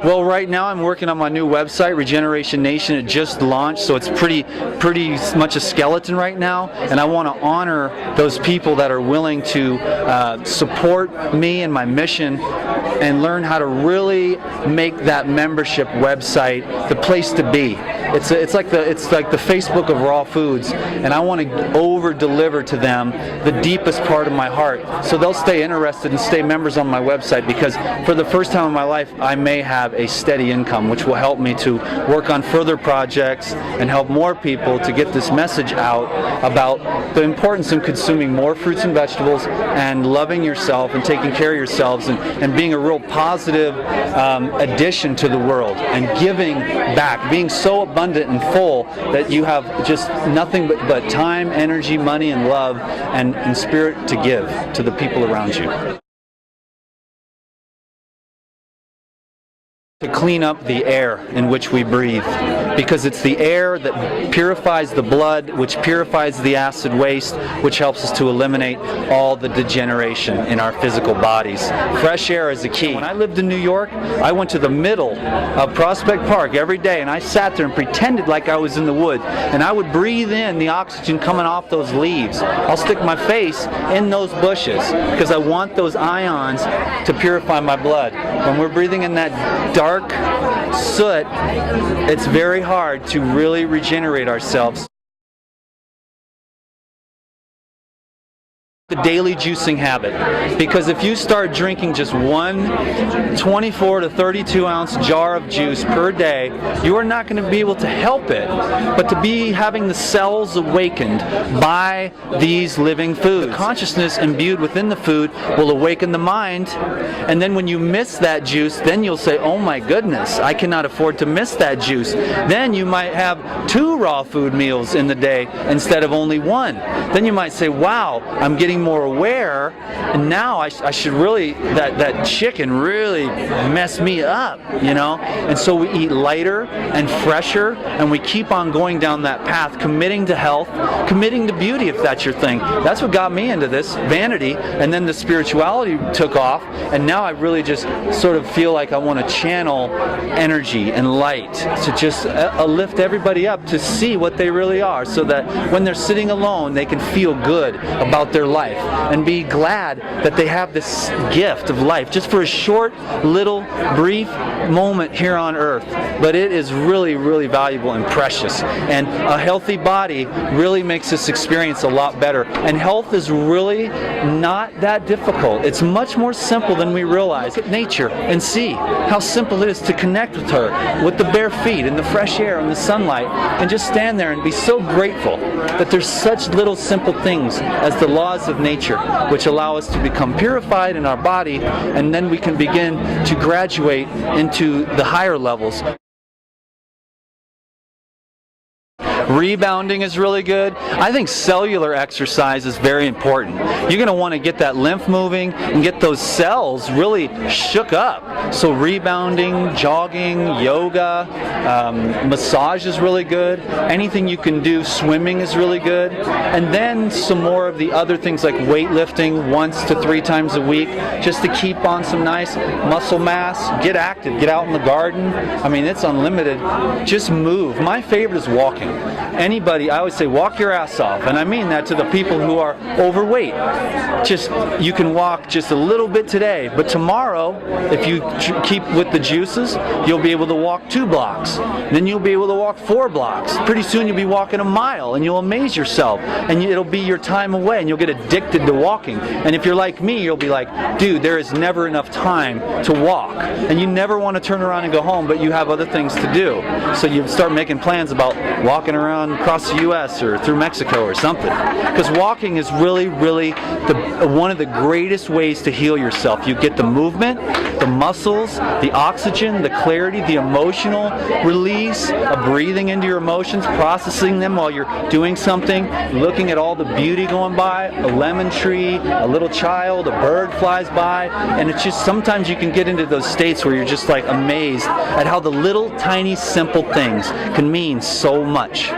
Well, right now I'm working on my new website, Regeneration Nation. It just launched, so it's pretty much a skeleton right now, and I want to honor those people that are willing to support me and my mission and learn how to really make that membership website the place to be. It's like the Facebook of raw foods, and I want to over-deliver to them the deepest part of my heart, so they'll stay interested and stay members on my website, because for the first time in my life I may have a steady income, which will help me to work on further projects and help more people to get this message out about the importance of consuming more fruits and vegetables and loving yourself and taking care of yourselves and being a real positive addition to the world and giving back, being so abundant and full that you have just nothing but time, energy, money, and love and spirit to give to the people around you. To clean up the air in which we breathe, because it's the air that purifies the blood, which purifies the acid waste, which helps us to eliminate all the degeneration in our physical bodies. Fresh air is the key. When I lived in New York, I went to the middle of Prospect Park every day, and I sat there and pretended like I was in the woods, and I would breathe in the oxygen coming off those leaves. I'll stick my face in those bushes because I want those ions to purify my blood. When we're breathing in that dark soot, it's very hard to really regenerate ourselves. The daily juicing habit, because if you start drinking just one 24 to 32 ounce jar of juice per day, you are not going to be able to help it but to be having the cells awakened by these living foods. The consciousness imbued within the food will awaken the mind, and then when you miss that juice, then you'll say, oh my goodness, I cannot afford to miss that juice. Then you might have 2 raw food meals in the day instead of only 1. Then you might say, wow, I'm getting more aware, and now I should really, that chicken really messed me up, you know? And so we eat lighter and fresher, and we keep on going down that path, committing to health, committing to beauty, if that's your thing. That's what got me into this, vanity, and then the spirituality took off, and now I really just sort of feel like I want to channel energy and light to just lift everybody up to see what they really are, so that when they're sitting alone, they can feel good about their life and be glad that they have this gift of life just for a short, little, brief moment here on earth. But it is really, really valuable and precious. And a healthy body really makes this experience a lot better. And health is really not that difficult. It's much more simple than we realize. Look at nature and see how simple it is to connect with her, with the bare feet and the fresh air and the sunlight, and just stand there and be so grateful that there's such little simple things as the laws of nature, which allow us to become purified in our body, and then we can begin to graduate into the higher levels. Rebounding is really good. I think cellular exercise is very important. You're going to want to get that lymph moving and get those cells really shook up. So rebounding, jogging, yoga, massage is really good. Anything you can do, swimming is really good. And then some more of the other things like weightlifting 1 to 3 times a week, just to keep on some nice muscle mass. Get active, get out in the garden. I mean, it's unlimited. Just move. My favorite is walking. Anybody, I always say, walk your ass off, and I mean that to the people who are overweight. Just, you can walk just a little bit today, but tomorrow, if you keep with the juices, you'll be able to walk 2 blocks. Then you'll be able to walk 4 blocks. Pretty soon you'll be walking a mile, and you'll amaze yourself, and it'll be your time away, and you'll get addicted to walking. And if you're like me, you'll be like, dude, there is never enough time to walk, and you never want to turn around and go home, but you have other things to do. So you start making plans about walking around across the U.S. or through Mexico or something. Because walking is really, really one of the greatest ways to heal yourself. You get the movement, the muscles, the oxygen, the clarity, the emotional release of breathing into your emotions, processing them while you're doing something, looking at all the beauty going by, a lemon tree, a little child, a bird flies by, and it's just, sometimes you can get into those states where you're just like amazed at how the little tiny simple things can mean so much.